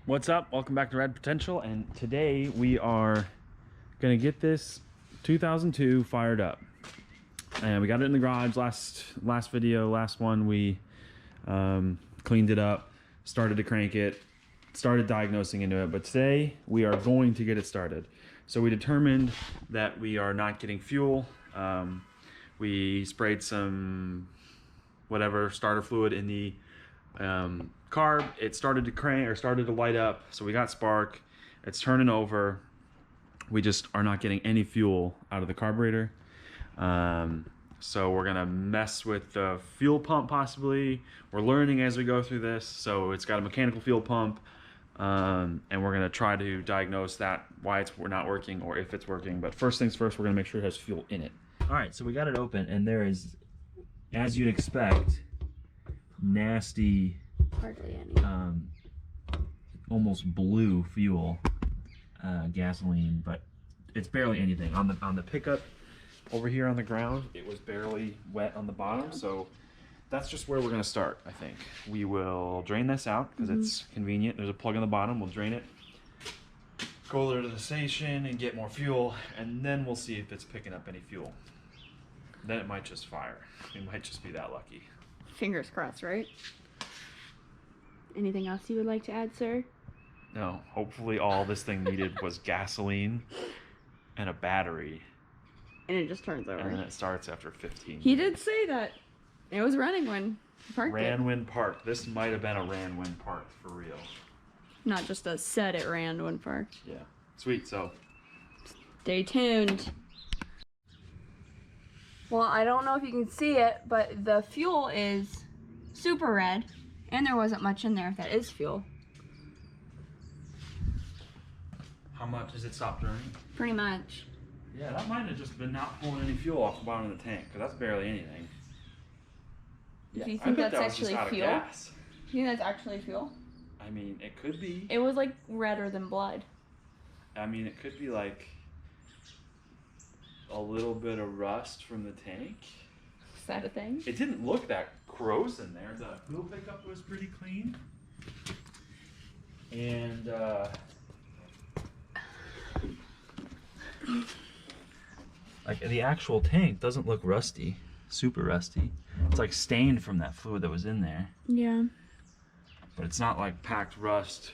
What's up? Welcome back to Red Potential, and today we are gonna get this 2002 fired up. And we got it in the garage last one. We cleaned it up, started to crank it, started diagnosing into it. But today we are going to get it started. So we determined that we are not getting fuel. We sprayed some whatever starter fluid in the carb. It started to crank or started to light up, so we got spark. It's turning over. We just are not getting any fuel out of the carburetor. So we're gonna mess with the fuel pump possibly. We're learning as we go through this. So it's got a mechanical fuel pump, and we're gonna try to diagnose that, why we're not working or if it's working. But first things first, we're gonna make sure it has fuel in it. All right, so we got it open, and there is, as you'd expect, nasty, hardly any, almost blue fuel, gasoline, but it's barely anything on the pickup over here on the ground. It was barely wet on the bottom, so that's just where we're going to start. I think we will drain this out because it's convenient. There's a plug on the bottom. We'll drain it, go there to the station and get more fuel, and then we'll see if it's picking up any fuel. Then it might just fire. We might just be that lucky. Fingers crossed, right? Anything else you would like to add, sir? No, hopefully all this thing needed was gasoline and a battery. And it just turns over. And then it starts after 15 He minutes. did say that it was running when he parked it. Ranwin Park. This might have been a Ranwin Park for real. Not just a set it ran when parked. Yeah. Sweet, so. Stay tuned. Well, I don't know if you can see it, but the fuel is super red. And there wasn't much in there if that is fuel. How much does it stop turning? Pretty much. Yeah, that might have just been not pulling any fuel off the bottom of the tank, because that's barely anything. Do you I think bet that's that was just actually out of fuel? gas. Do you think that's actually fuel? I mean, it could be. It was like redder than blood. I mean, it could be like a little bit of rust from the tank. Is that a thing? It didn't look that gross in there. The fuel pickup was pretty clean. And like the actual tank doesn't look rusty, super rusty. It's like stained from that fluid that was in there. Yeah. But it's not like packed rust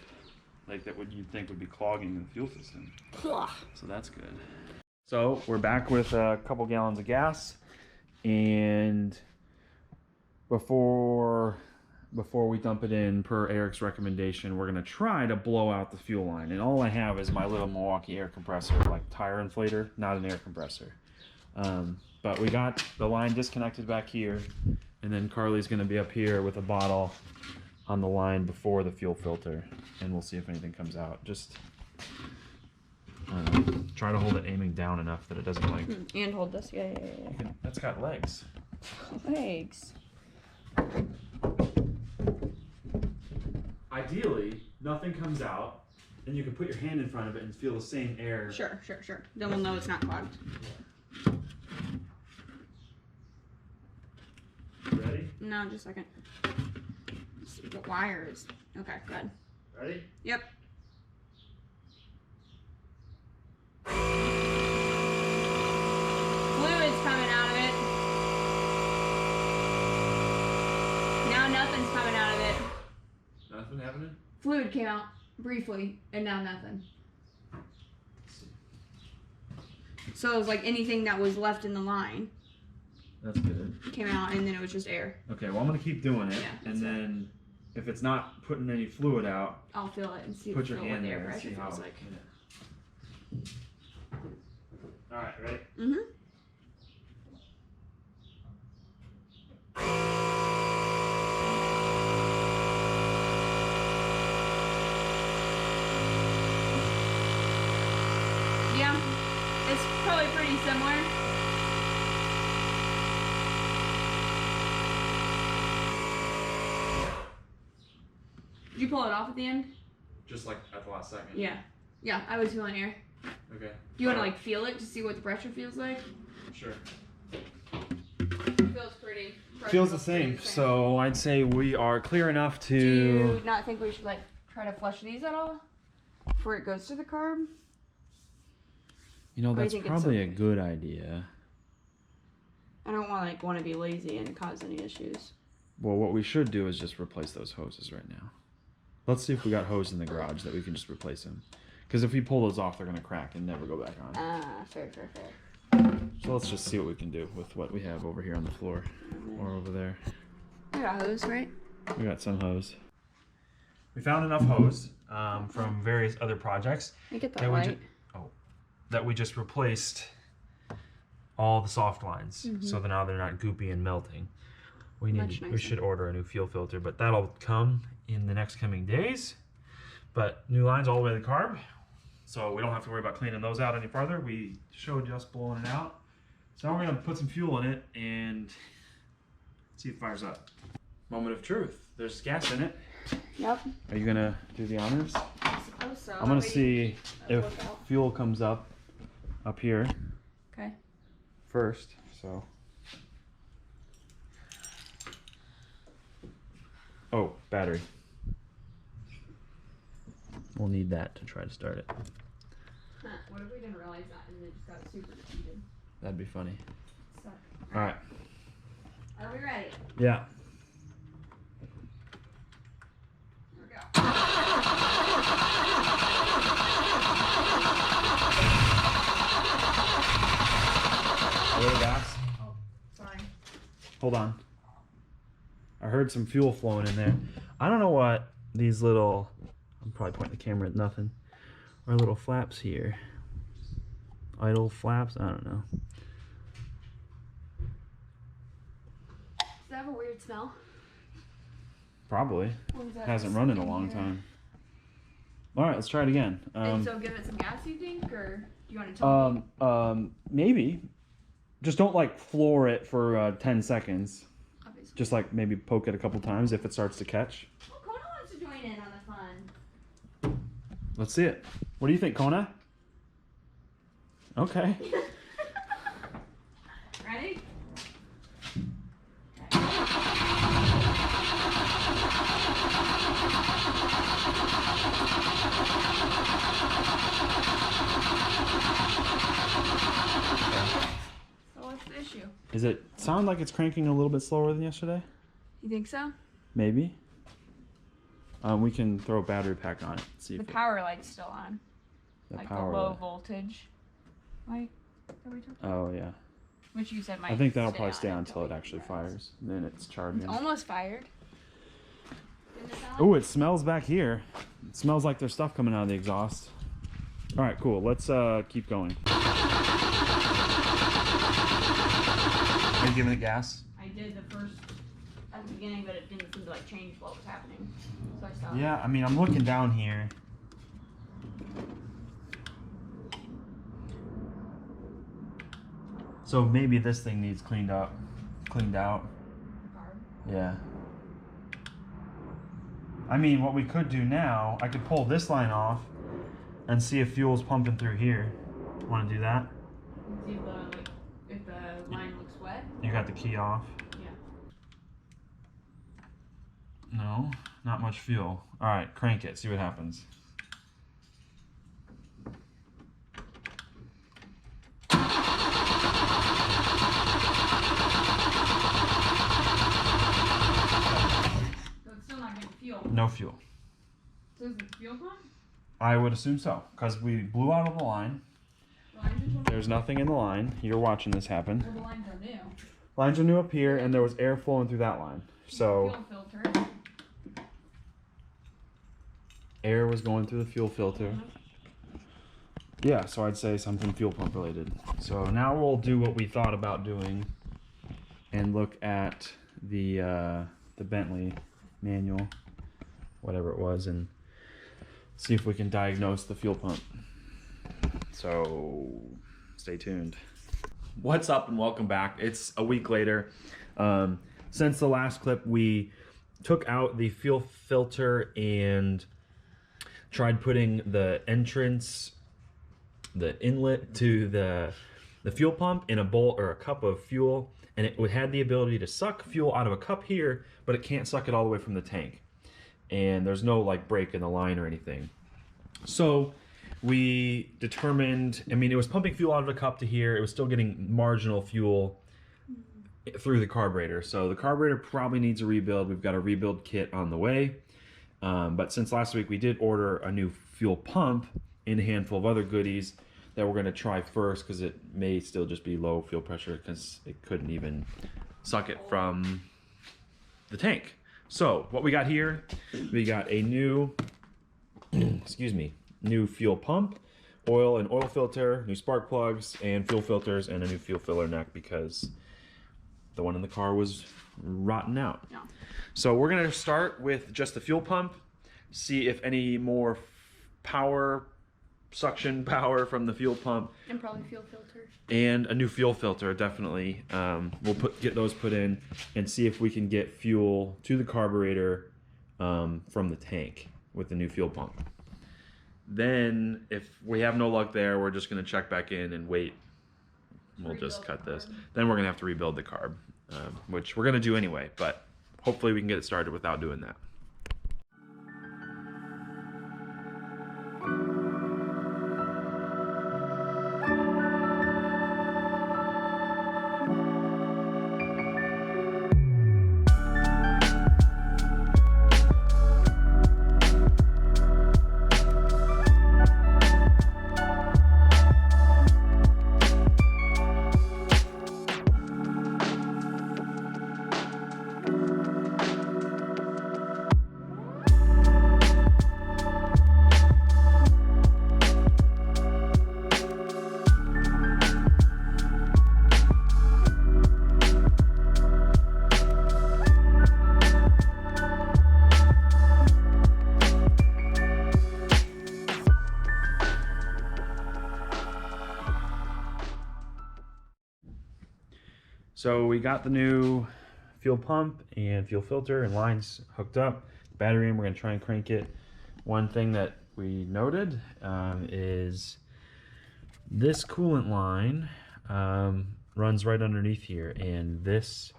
like that what you'd think would be clogging the fuel system. So that's good. So we're back with a couple gallons of gas, and before we dump it in, per Eric's recommendation, we're gonna try to blow out the fuel line. And all I have is my little Milwaukee air compressor, like tire inflator, not an air compressor. But we got the line disconnected back here, and then Carly's gonna be up here with a bottle on the line before the fuel filter, and we'll see if anything comes out. Just try to hold it aiming down enough that it doesn't like. And hold this. Yeah. That's got legs. Legs. Ideally, nothing comes out, and you can put your hand in front of it and feel the same air. Sure. Then we'll know it's not clogged. Ready? No, just a second. The wires. Okay, good. Ready? Yep. Fluid's coming out of it. Now nothing's coming out of it. Nothing happening? Fluid came out briefly, and now nothing. So it was like anything that was left in the line That's good. came out, and then it was just air. Okay, well I'm gonna keep doing it, Yeah, and then if it's not putting any fluid out, I'll feel it and see put your what hand the air there and pressure see how. feels like. All right, ready? Mm-hmm. Yeah, it's probably pretty similar. Did you pull it off at the end? Just like at the last second. Yeah. Yeah, I was feeling air. Okay. Do you want to like feel it to see what the pressure feels like? Sure. Feels pretty. Feels the same. So I'd say we are clear enough to. Do you not think we should like try to flush these at all before it goes to the carb? You know, Or you that's think it's probably a okay? good idea. I don't want to be lazy and cause any issues. Well, what we should do is just replace those hoses right now. Let's see if we got hose in the garage that we can just replace them. Because if we pull those off, they're going to crack and never go back on. Fair. So let's just see what we can do with what we have over here on the floor or over there. We got hose, right? We got some hose. We found enough hose from various other projects I get that that light. that we just replaced all the soft lines, so that now they're not goopy and melting. We should order a new fuel filter, but that'll come in the next coming days. But new lines all the way to the carb, so we don't have to worry about cleaning those out any farther. We showed you us blowing it out. So now we're gonna put some fuel in it and see if it fires up. Moment of truth. There's gas in it. Yep. Are you gonna do the honors? I suppose so. I'm gonna see if look out. fuel comes up here Okay. first. So. Oh, battery. We'll need that to try to start it. Huh. What if we didn't realize that and it just got super defeated? That'd be funny. So, All right. are we ready? Yeah. Here we go. A little gas. Oh, sorry. Hold on. I heard some fuel flowing in there. I don't know what these little, I'm probably pointing the camera at nothing, are little flaps here. Idle flaps? I don't know. Does that have a weird smell? Probably. Or is that Hasn't run in a in long here? time. All right, let's try it again. And so give it some gas, you think, or do you want to tell me? Maybe. Just don't like floor it for 10 seconds. Obviously. Just like maybe poke it a couple times if it starts to catch. Oh, Kona wants to join in on the fun. Let's see it. What do you think, Kona? Okay. Ready? So what's the issue? Does it sound like it's cranking a little bit slower than yesterday? You think so? Maybe. We can throw a battery pack on it. See The if power light's still on. the Like power. the low voltage light that we took. Oh yeah. Which you said might I think that'll stay probably stay on until we it actually rest. fires. Then it's charging. It's almost fired. Didn't it sound Oh, it smells back here. It smells like there's stuff coming out of the exhaust. All right, cool. Let's keep going. Are you giving it gas? I did the first at the beginning, but it didn't seem to like change what was happening. So I stopped. Yeah, I mean, I'm looking down here. So maybe this thing needs cleaned out. Carb. Yeah. I mean, what we could do now, I could pull this line off and see if fuel's pumping through here. Want to do that? See if the line looks wet. You got the key off? Yeah. No, not much fuel. All right, crank it, see what happens. So it's still not getting fuel. No fuel. So is the fuel gone? I would assume so, because we blew out of the line. The lines are There's nothing in the line. You're watching this happen. well, the lines are new. Lines are new up here, and there was air flowing through that line. So Fuel filter. air was going through the fuel filter. Yeah, so I'd say something fuel pump related. So now we'll do what we thought about doing and look at the Bentley manual, whatever it was, and see if we can diagnose the fuel pump. So stay tuned. What's up and welcome back. It's a week later. Since the last clip, we took out the fuel filter and tried putting the entrance, the inlet to the fuel pump in a bowl or a cup of fuel, and it had the ability to suck fuel out of a cup here, but it can't suck it all the way from the tank. and there's no like break in the line or anything. So we determined, I mean, it was pumping fuel out of the cup to here. It was still getting marginal fuel through the carburetor. So the carburetor probably needs a rebuild. We've got a rebuild kit on the way. But since last week, we did order a new fuel pump and a handful of other goodies that we're going to try first, because it may still just be low fuel pressure because it couldn't even suck it from the tank. So what we got here, we got a new, excuse me, new fuel pump, oil and oil filter, new spark plugs and fuel filters, and a new fuel filler neck because the one in the car was rotten out. Yeah. So we're gonna start with just the fuel pump, see if any more suction power from the fuel pump. And probably fuel filter. And a new fuel filter, definitely. We'll get those put in and see if we can get fuel to the carburetor from the tank with the new fuel pump. Then if we have no luck there, we're just gonna check back in and wait. We'll just cut this. Then we're gonna have to rebuild the carb, which we're gonna do anyway, but hopefully we can get it started without doing that. So we got the new fuel pump and fuel filter and lines hooked up. Battery in, we're gonna try and crank it. One thing that we noted is this coolant line runs right underneath here, and this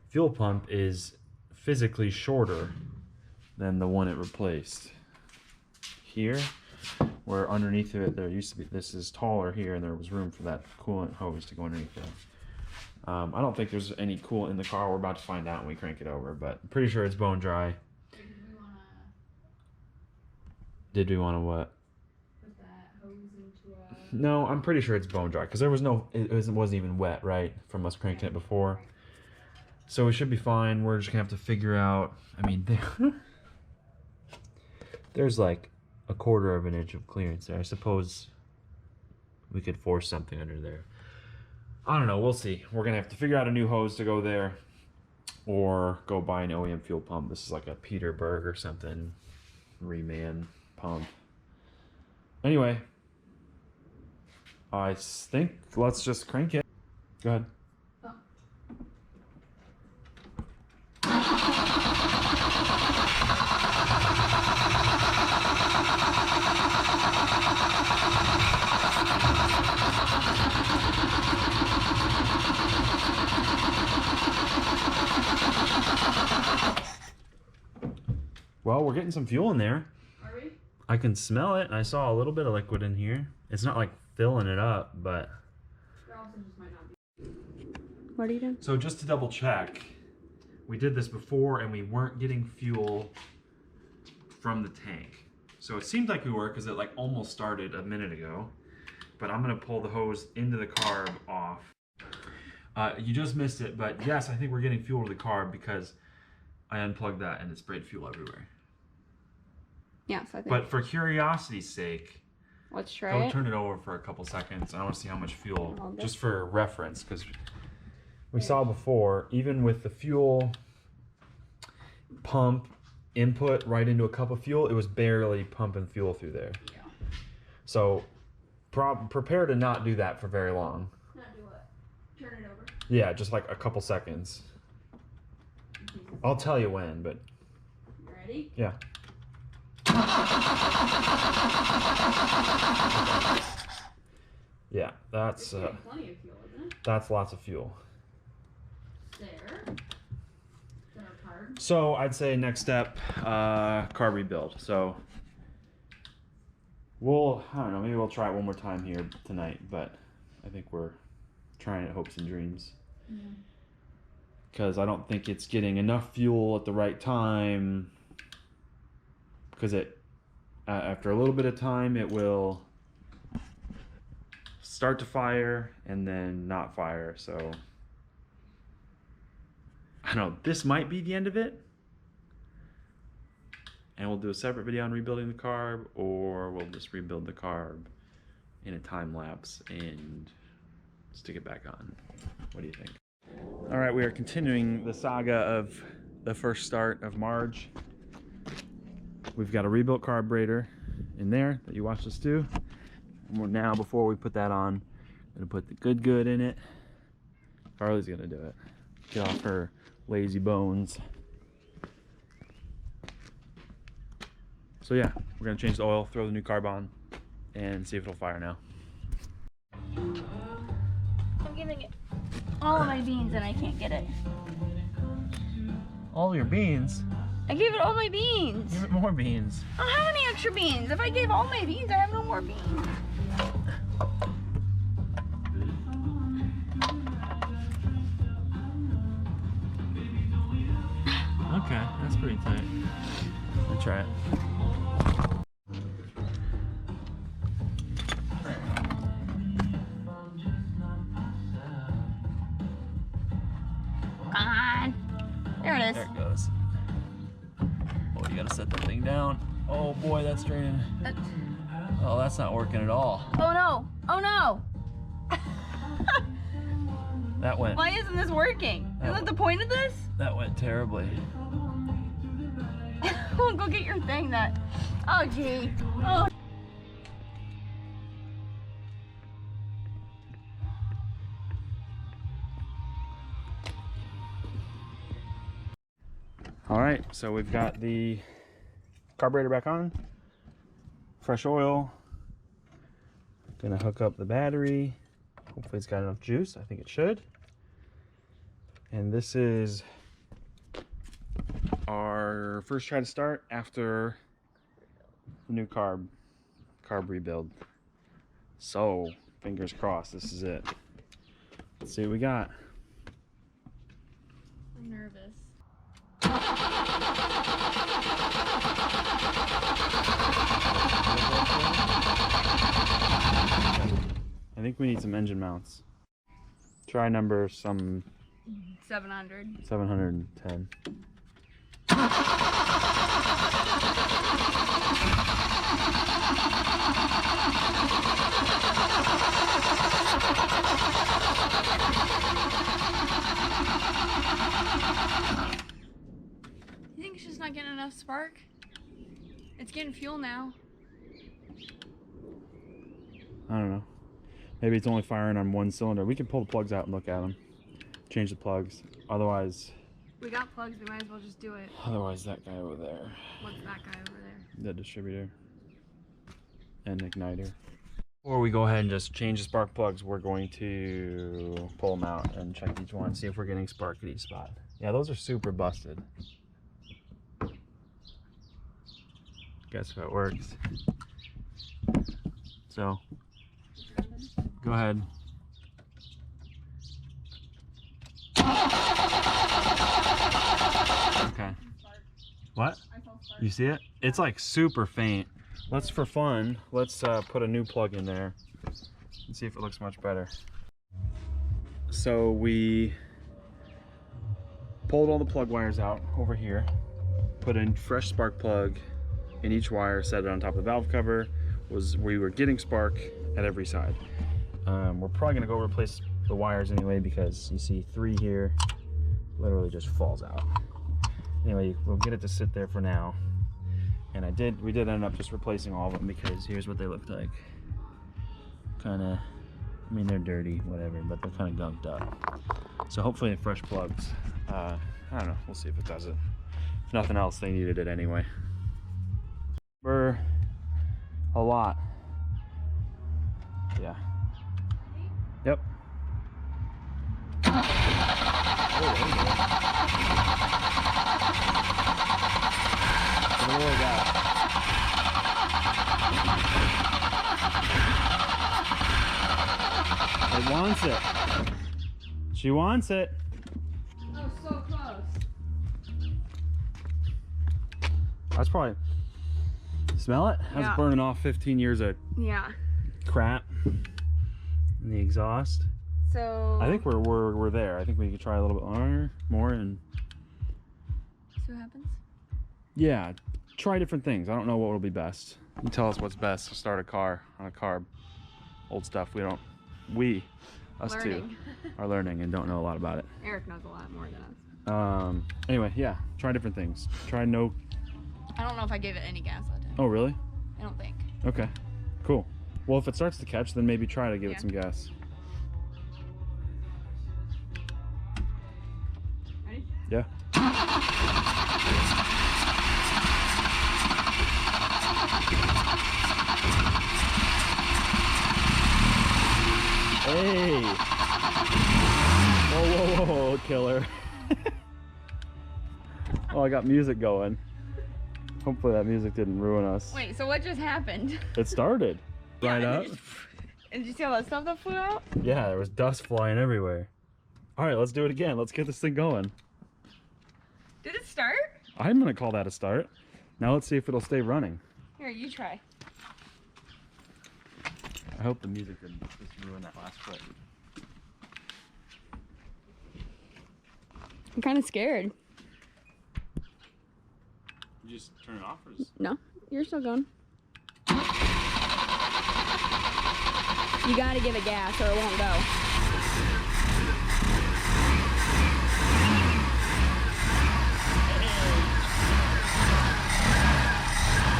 fuel pump is physically shorter than the one it replaced. Here, where underneath it there used to be, this is taller here, and there was room for that coolant hose to go underneath there. I don't think there's any coolant in the car. We're about to find out when we crank it over, but I'm pretty sure it's bone dry. Did we want to what? Put that hose into a... No, I'm pretty sure it's bone dry because there was no, it wasn't even wet, right? From us cranking it before. So we should be fine. We're just gonna have to figure out, I mean, there's like 1/4 of an inch of clearance there. I suppose we could force something under there. I don't know, we'll see. We're gonna have to figure out a new hose to go there or go buy an OEM fuel pump. This is like a Peterberg or something, reman pump. Anyway, I think let's just crank it. Go ahead. Well, we're getting some fuel in there. Are we? I can smell it. I saw a little bit of liquid in here. It's not like filling it up, but... There also just might not be. What are you doing? So just to double check, we did this before and we weren't getting fuel from the tank. So it seemed like we were because it like almost started a minute ago. But I'm going to pull the hose into the carb off. You just missed it, but yes, I think we're getting fuel to the carb because I unplugged that and it sprayed fuel everywhere. Yeah, so I think. But for curiosity's sake, let's try it. Turn it over for a couple seconds. I want to see how much fuel, just for reference, because we saw before, even with the fuel pump input right into a cup of fuel, it was barely pumping fuel through there. Yeah. So prepare to not do that for very long. Not do what? Turn it over? Yeah, just like a couple seconds. I'll tell you when, but... You ready? Yeah. Yeah, that's plenty of fuel, isn't it? That's lots of fuel. There. Is that our So I'd say next step, carb rebuild. So I don't know, maybe we'll try it one more time here tonight, but I think we're trying it hopes and dreams. Because I don't think it's getting enough fuel at the right time. Because after a little bit of time, it will start to fire and then not fire. So I don't know, this might be the end of it. And we'll do a separate video on rebuilding the carb, or we'll just rebuild the carb in a time lapse and stick it back on. What do you think? All right, we are continuing the saga of the first start of Marge. We've got a rebuilt carburetor in there that you watched us do. And we're now, before we put that on, gonna put the good in it. Carly's gonna do it. Get off her lazy bones. So yeah, we're gonna change the oil, throw the new carb on, and see if it'll fire now. I'm giving it all of my beans and I can't get it. All your beans? I gave it all my beans. Give it more beans. I don't have any extra beans. If I gave all my beans, I have no more beans. Okay, that's pretty tight. Let's try it. Come on. There it is. There it goes. Oh, you gotta set that thing down. Oh boy, that's draining. Oh, that's not working at all. Oh no. Oh no. That went. Why isn't this working? Isn't that the point of this? That went terribly. Go get your thing that. Oh gee. Oh. All right, so we've got the carburetor back on. Fresh oil. Gonna hook up the battery. Hopefully it's got enough juice. I think it should. And this is our first try to start after the new carb rebuild. So fingers crossed, this is it. Let's see what we got. I'm nervous. I think we need some engine mounts. Try number 700. 710. You think it's just not getting enough spark? It's getting fuel now. I don't know. Maybe it's only firing on one cylinder. We can pull the plugs out and look at them. Change the plugs. Otherwise... We got plugs, we might as well just do it. Otherwise, that guy over there. What's that guy over there? The distributor. And igniter. Before we go ahead and just change the spark plugs, we're going to pull them out and check each one, see if we're getting spark at each spot. Yeah, those are super busted. Guess how it works. So, go ahead. Okay. What? You see it? It's like super faint. Let's, for fun, let's put a new plug in there and see if it looks much better. So we pulled all the plug wires out over here, put in fresh spark plug in each wire, set it on top of the valve cover. We were getting spark at every side. We're probably gonna go replace the wires anyway, because you see 3 here, literally just falls out. Anyway, we'll get it to sit there for now. And we did end up just replacing all of them, because here's what they look like. Kinda, I mean, they're dirty, whatever, but they're kinda gunked up. So hopefully the fresh plugs, I don't know, we'll see if it does it. If nothing else, they needed it anyway. We're a lot. Yeah. Yep. Oh, It wants it. She wants it. Oh, so close. That's probably. Smell it? That's Yeah. burning off 15 years of Yeah. crap in the exhaust. So. I think we're there. I think we could try a little bit more and See what happens? yeah, try different things. I don't know what will be best. You tell us what's best to start a car on a carb. Old stuff. Us Learning. two, are learning and don't know a lot about it. Eric knows a lot more than us. Anyway, yeah, try different things. Try no. I don't know if I gave it any gas that time. Oh, really? I don't think. Okay, cool. Well, if it starts to catch, then maybe try to give it some gas. Ready? Yeah. Hey! Whoa, killer. Oh, I got music going. Hopefully that music didn't ruin us. Wait, so what just happened? It started. Right Yeah, up. And did you see all that stuff that flew out? Yeah, there was dust flying everywhere. All right, let's do it again. Let's get this thing going. Did it start? I'm gonna call that a start. Now let's see if it'll stay running. Here, you try. I hope the music didn't just ruin that last clip. I'm kind of scared. You just turn it off or just... No, you're still going. You gotta give it gas or it won't go.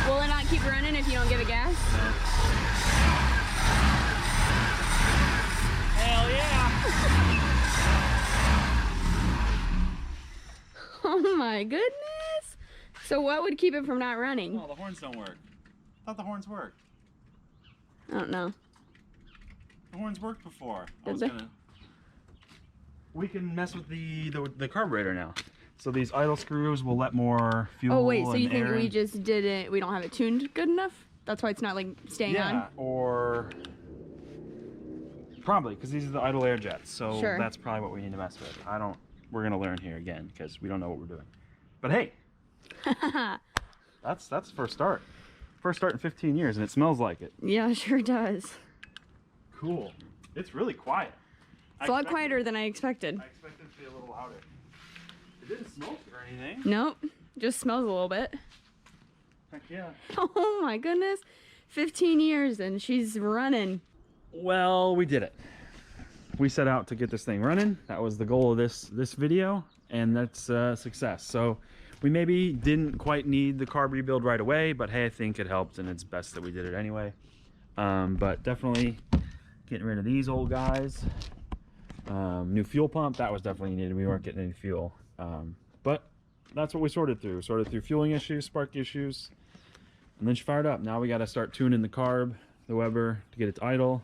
Will it not keep running if you don't give it gas? Hell yeah! Oh my goodness. So what would keep it from not running? Oh, the horns don't work. I thought the horns worked. I don't know. The horns worked before. Did they? We can mess with the carburetor now. So these idle screws will let more fuel. Oh wait, so and you think air we in. just didn't, we don't have it tuned good enough? That's why it's not like staying on? Yeah, or probably because these are the idle air jets. So Sure. that's probably what we need to mess with. We're gonna learn here again because we don't know what we're doing. But hey, that's the first start. First start in 15 years, and it smells like it. Yeah, sure does. Cool. It's really quiet. It's a lot quieter than I expected. I expected it to be a little louder. It didn't smoke or anything. Nope, just smells a little bit. Heck yeah. Oh my goodness, 15 years and she's running. Well, we did it. We set out to get this thing running. That was the goal of this video, and that's a success. So we maybe didn't quite need the carb rebuild right away, but hey, I think it helped, and it's best that we did it anyway. But definitely getting rid of these old guys. New fuel pump, that was definitely needed. We weren't getting any fuel. But that's what we sorted through. Sorted through fueling issues, spark issues, and then she fired up. Now we got to start tuning the carb, the Weber, to get it to idle.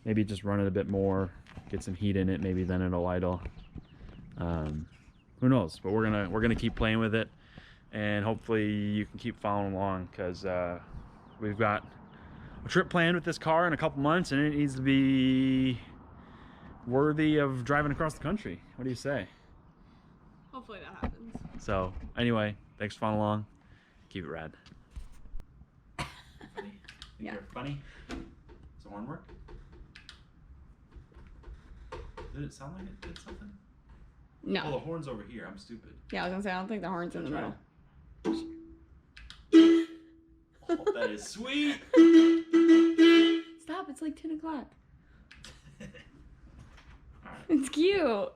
Maybe just run it a bit more, get some heat in it. Maybe then it'll idle. Who knows? But we're gonna keep playing with it, and hopefully you can keep following along because we've got a trip planned with this car in a couple months, and it needs to be worthy of driving across the country. What do you say? Hopefully that happens. So anyway, thanks for following along. Keep it rad. Funny? Yeah. Funny? Does the horn work? Did it sound like it did something? No. Oh, the horn's over here. I'm stupid. Yeah, I was gonna say, I don't think the horn's in the middle. Oh, that is sweet. Stop, it's like 10 o'clock. It's cute.